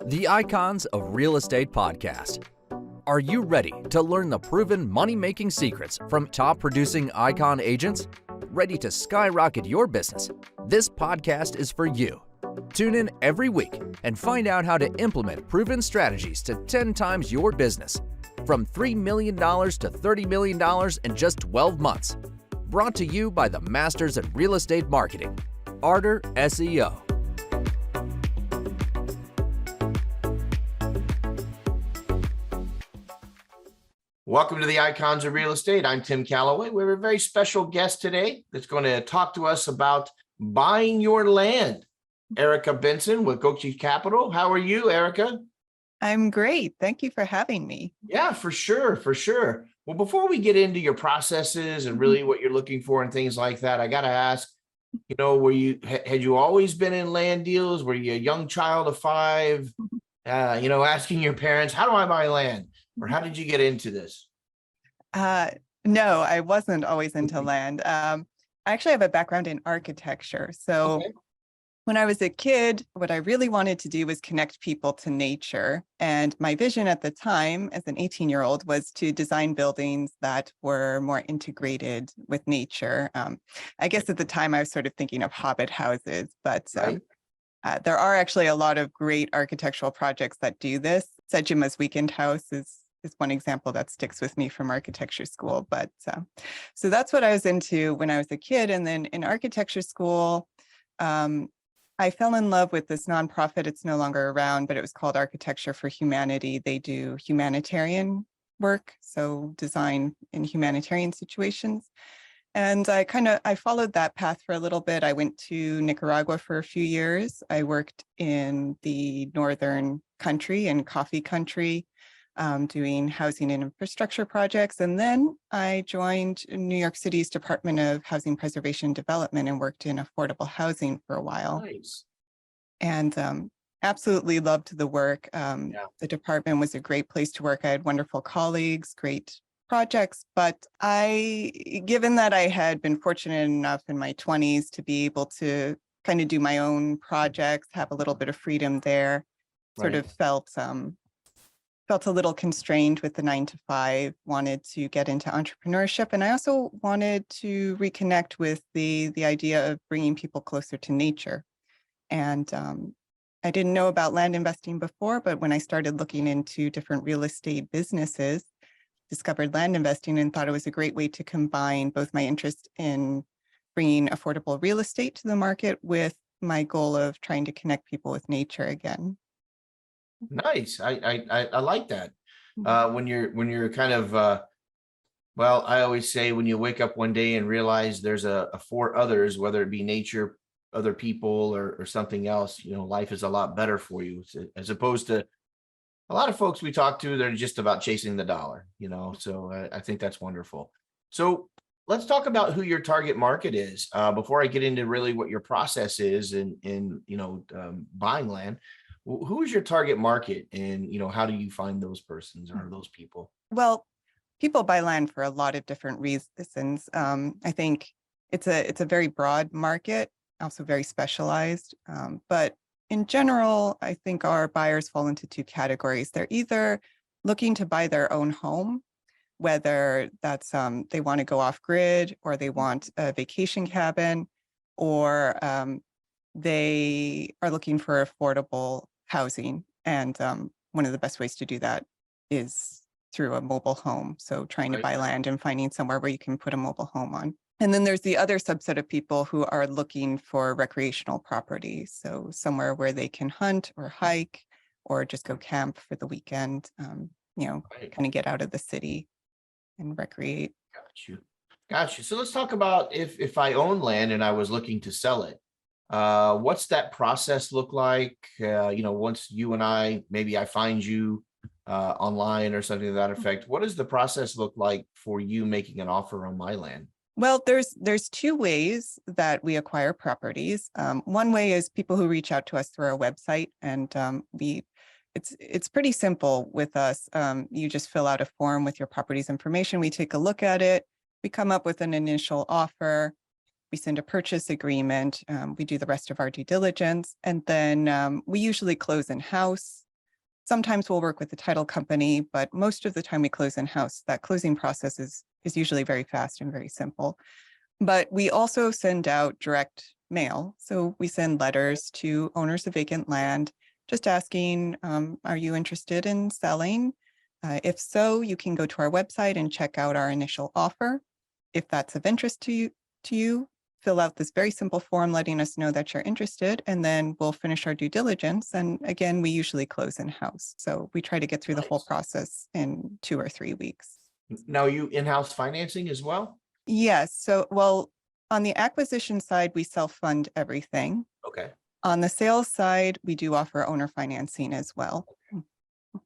The Icons of Real Estate Podcast. Are you ready to learn the proven money-making secrets from top-producing icon agents? Ready to skyrocket your business? This podcast is for you. Tune in every week and find out how to implement proven strategies to 10 times your business. From $3 million to $30 million in just 12 months. Brought to you by the Masters in Real Estate Marketing, Arter SEO. Welcome to the Icons of Real Estate. I'm Tim Calloway. We have a very special guest today that's going to talk to us about buying your land. Erika Benson with Gokce Capital. How are you, Erika? I'm great. Thank you for having me. Yeah, for sure. Well, before we get into your processes and really what you're looking for and things like that, I got to ask, had you always been in land deals? Were you a young child of 5, asking your parents, how do I buy land? Or how did you get into this? No, I wasn't always into land. I actually have a background in architecture. So when I was a kid, what I really wanted to do was connect people to nature. And my vision at the time as an 18-year-old was to design buildings that were more integrated with nature. I guess at the time I was sort of thinking of hobbit houses, but there are actually a lot of great architectural projects that do this. Sejima's Weekend House is one example that sticks with me from architecture school. But so that's what I was into when I was a kid. And then in architecture school, I fell in love with this nonprofit. It's no longer around, but it was called Architecture for Humanity. They do humanitarian work, so design in humanitarian situations. And I followed that path for a little bit. I went to Nicaragua for a few years. I worked in the northern country, in coffee country, doing housing and infrastructure projects. And then I joined New York City's Department of Housing Preservation and Development and worked in affordable housing for a while. Nice. And absolutely loved the work. The department was a great place to work. I had wonderful colleagues, great projects, but given that I had been fortunate enough in my 20s to be able to kind of do my own projects, have a little bit of freedom there, sort of felt a little constrained with the 9-to-5, wanted to get into entrepreneurship. And I also wanted to reconnect with the idea of bringing people closer to nature. And I didn't know about land investing before, but when I started looking into different real estate businesses, discovered land investing and thought it was a great way to combine both my interest in bringing affordable real estate to the market with my goal of trying to connect people with nature again. Nice. I like that. When you're kind of, I always say when you wake up one day and realize there's a for others, whether it be nature, other people, or something else, life is a lot better for you, as opposed to a lot of folks we talk to, they're just about chasing the dollar, so I think that's wonderful. So let's talk about who your target market is before I get into really what your process is in buying land. Who is your target market, and how do you find those persons or those people? Well, people buy land for a lot of different reasons. I think it's a very broad market, also very specialized. But in general, I think our buyers fall into 2 categories. They're either looking to buy their own home, whether that's they want to go off grid, or they want a vacation cabin, or they are looking for affordable housing. And one of the best ways to do that is through a mobile home. So trying to buy land and finding somewhere where you can put a mobile home on. And then there's the other subset of people who are looking for recreational property. So somewhere where they can hunt or hike or just go camp for the weekend, kind of get out of the city and recreate. Got you. So let's talk about if I own land and I was looking to sell it. What's that process look like? Once you and maybe I find you online or something to that effect, what does the process look like for you making an offer on my land? Well, there's 2 ways that we acquire properties. One way is people who reach out to us through our website, and it's pretty simple with us. You just fill out a form with your property's information. We take a look at it. We come up with an initial offer. We send a purchase agreement. We do the rest of our due diligence, and then we usually close in-house. Sometimes we'll work with the title company, but most of the time we close in-house. That closing process is usually very fast and very simple. But we also send out direct mail. So we send letters to owners of vacant land, just asking, are you interested in selling? If so, you can go to our website and check out our initial offer. If that's of interest to you, fill out this very simple form letting us know that you're interested, and then we'll finish our due diligence. And again, we usually close in-house. So we try to get through the whole process in 2 or 3 weeks. Now, you in-house financing as well? Yes. So, well, on the acquisition side, we self-fund everything. Okay. On the sales side, we do offer owner financing as well.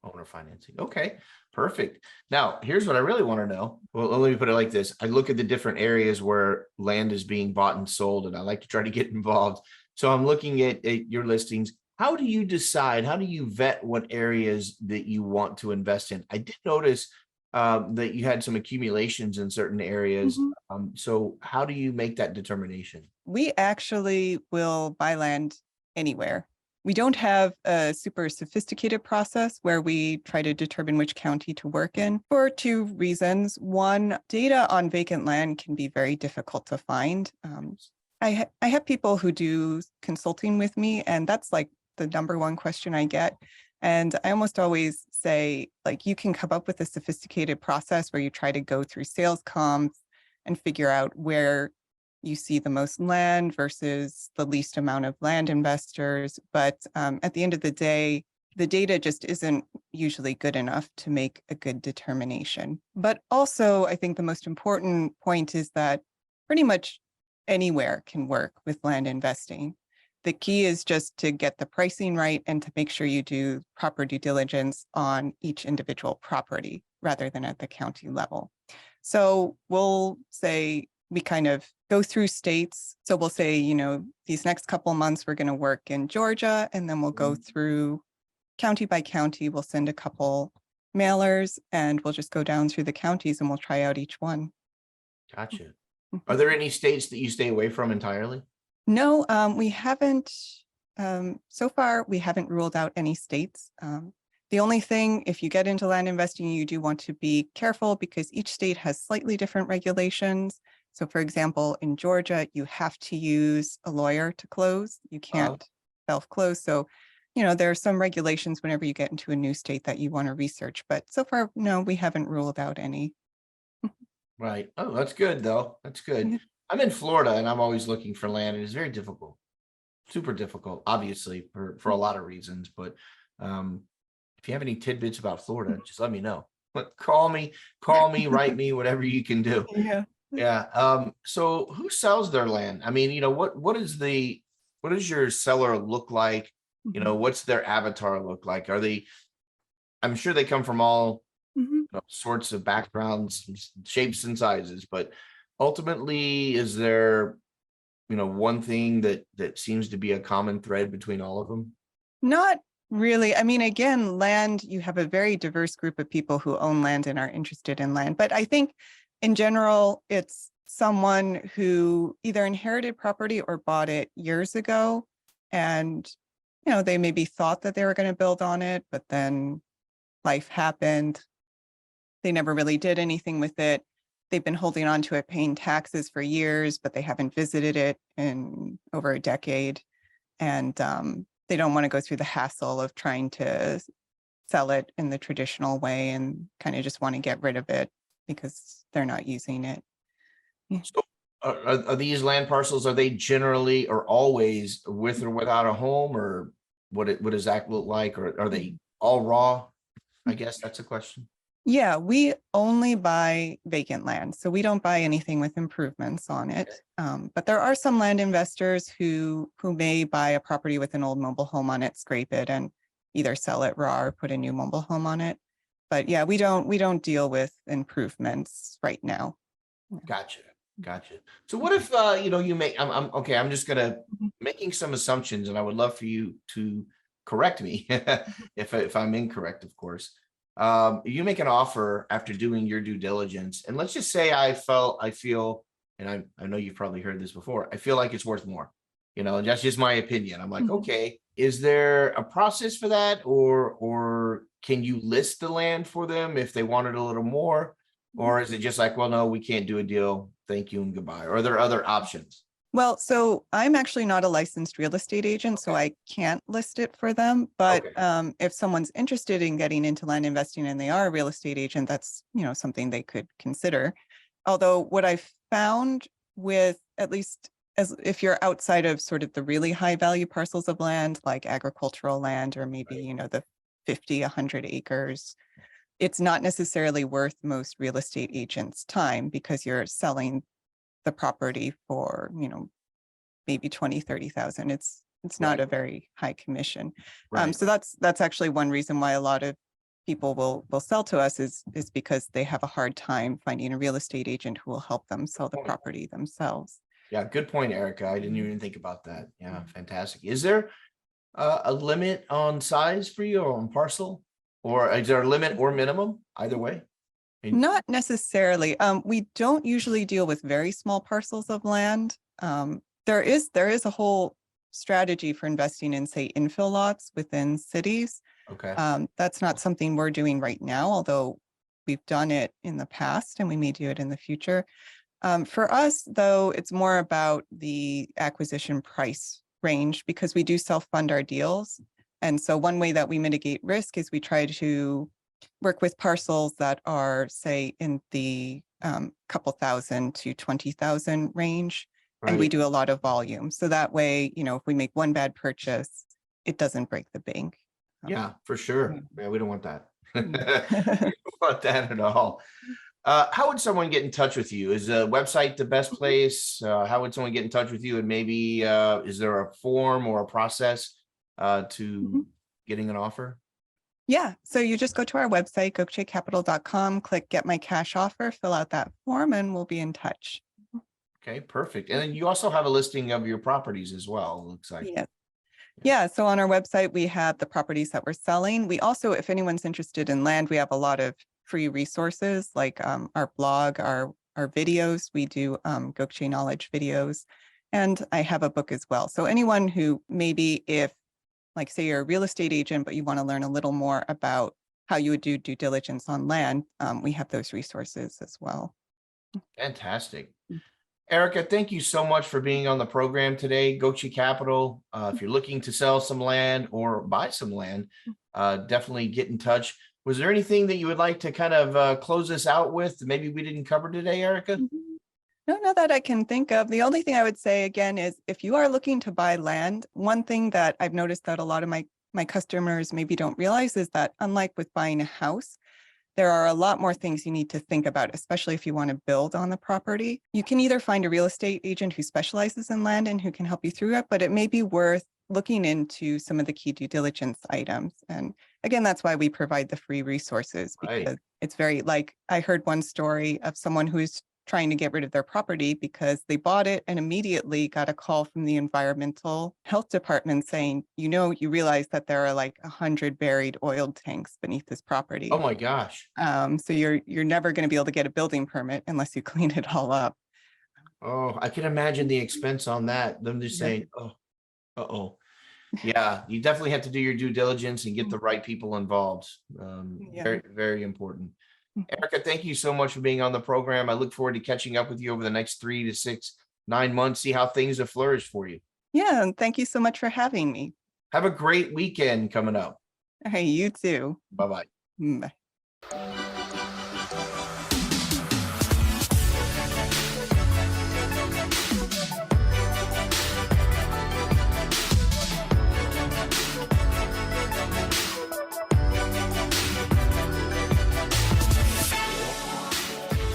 Owner financing. Okay, perfect. Now, here's what I really want to know. Well, let me put it like this. I look at the different areas where land is being bought and sold, and I like to try to get involved. So I'm looking at your listings. How do you decide? How do you vet what areas that you want to invest in? I did notice that you had some accumulations in certain areas. So how do you make that determination? We actually will buy land anywhere. We don't have a super sophisticated process where we try to determine which county to work in for 2 reasons. One, data on vacant land can be very difficult to find. I have people who do consulting with me, and that's like the number one question I get. And I almost always say, like, you can come up with a sophisticated process where you try to go through sales comps and figure out where you see the most land versus the least amount of land investors. But at the end of the day, the data just isn't usually good enough to make a good determination. But also, I think the most important point is that pretty much anywhere can work with land investing. The key is just to get the pricing right and to make sure you do proper due diligence on each individual property rather than at the county level. So we'll say, we kind of go through states. So we'll say, you know, these next couple of months, we're going to work in Georgia, and then we'll go through county by county. We'll send a couple mailers and we'll just go down through the counties and we'll try out each one. Gotcha. Are there any states that you stay away from entirely? No, we haven't. So far, we haven't ruled out any states. The only thing, if you get into land investing, you do want to be careful because each state has slightly different regulations. So for example, in Georgia, you have to use a lawyer to close. You can't self-close. So, you know, there are some regulations whenever you get into a new state that you want to research. But so far, no, we haven't ruled out any. Right. Oh, that's good, though. That's good. I'm in Florida and I'm always looking for land. It is very difficult, super difficult, obviously, for a lot of reasons. But if you have any tidbits about Florida, just let me know. But call me, write me, whatever you can do. Yeah. Yeah. So who sells their land? I mean, you know, what does your seller look like? You know, what's their avatar look like? I'm sure they come from all sorts of backgrounds, shapes and sizes, but ultimately, is there, you know, one thing that seems to be a common thread between all of them? Not really. I mean, again, land, you have a very diverse group of people who own land and are interested in land. But I think in general, it's someone who either inherited property or bought it years ago. And, you know, they maybe thought that they were going to build on it, but then life happened. They never really did anything with it. They've been holding on to it, paying taxes for years, but they haven't visited it in over a decade. And they don't want to go through the hassle of trying to sell it in the traditional way and kind of just want to get rid of it because they're not using it. Yeah. So are these land parcels, are they generally or always with or without a home, or what does that look like? Or are they all raw? I guess that's a question. Yeah, we only buy vacant land, so we don't buy anything with improvements on it. But there are some land investors who may buy a property with an old mobile home on it, scrape it, and either sell it raw or put a new mobile home on it. But yeah, we don't deal with improvements right now. Gotcha. So what if you know, you make I'm just gonna making some assumptions, and I would love for you to correct me if I'm incorrect, of course. You make an offer after doing your due diligence, and let's just say I feel, and I know you've probably heard this before, I feel like it's worth more, you know, and that's just my opinion. I'm like, okay, is there a process for that, or can you list the land for them if they wanted a little more? Or is it just like, well, no, we can't do a deal. Thank you and goodbye. Or are there other options? Well, so I'm actually not a licensed real estate agent, so I can't list it for them. But if someone's interested in getting into land investing and they are a real estate agent, that's, something they could consider. Although what I've found with, at least as if you're outside of sort of the really high value parcels of land, like agricultural land, or maybe, the 50, 100 acres, it's not necessarily worth most real estate agents' time, because you're selling the property for, maybe 20, 30,000. It's not a very high commission. So that's actually one reason why a lot of people will sell to us is because they have a hard time finding a real estate agent who will help them sell the property themselves. Yeah, good point, Erica. I didn't even think about that. Yeah, fantastic. Is there a limit on size for you or on parcel? Or is there a limit or minimum either way? Not necessarily. We don't usually deal with very small parcels of land. There is a whole strategy for investing in, say, infill lots within cities. Okay. That's not something we're doing right now, although we've done it in the past and we may do it in the future. For us, though, it's more about the acquisition price range, because we do self-fund our deals. And so one way that we mitigate risk is we try to work with parcels that are, say, in the couple thousand to 20,000 range. And we do a lot of volume. So that way, if we make one bad purchase, it doesn't break the bank. Yeah, for sure. Yeah, we don't want that. We don't want that at all. How would someone get in touch with you? Is a website the best place? How would someone get in touch with you? And maybe is there a form or a process to getting an offer? Yeah, so you just go to our website, gokcecapital.com, click Get My Cash Offer, fill out that form, and we'll be in touch. Okay, perfect. And then you also have a listing of your properties as well, it looks like. Yeah, so on our website, we have the properties that we're selling. We also, if anyone's interested in land, we have a lot of free resources, like our blog, our videos. We do Gokce Knowledge videos, and I have a book as well. So anyone who maybe, if, like, say you're a real estate agent, but you want to learn a little more about how you would do due diligence on land, we have those resources as well. Fantastic. Erika, thank you so much for being on the program today. Gokce Capital. If you're looking to sell some land or buy some land, definitely get in touch. Was there anything that you would like to kind of close this out with that maybe we didn't cover today, Erika? No, not that I can think of. The only thing I would say again is, if you are looking to buy land, one thing that I've noticed that a lot of my customers maybe don't realize is that, unlike with buying a house, there are a lot more things you need to think about, especially if you want to build on the property. You can either find a real estate agent who specializes in land and who can help you through it, but it may be worth looking into some of the key due diligence items. And again, that's why we provide the free resources, because it's very, like, I heard one story of someone who's trying to get rid of their property because they bought it and immediately got a call from the environmental health department saying, you realize that there are like 100 buried oil tanks beneath this property. Oh my gosh. So you're never going to be able to get a building permit unless you clean it all up. Oh, I can imagine the expense on that. Them just saying, oh, yeah, you definitely have to do your due diligence and get the right people involved. Very, very important. Erika, thank you so much for being on the program. I look forward to catching up with you over the next 3 to 6, 9 months, see how things have flourished for you. Yeah, and thank you so much for having me. Have a great weekend coming up. Hey, you too. Bye-bye. Bye.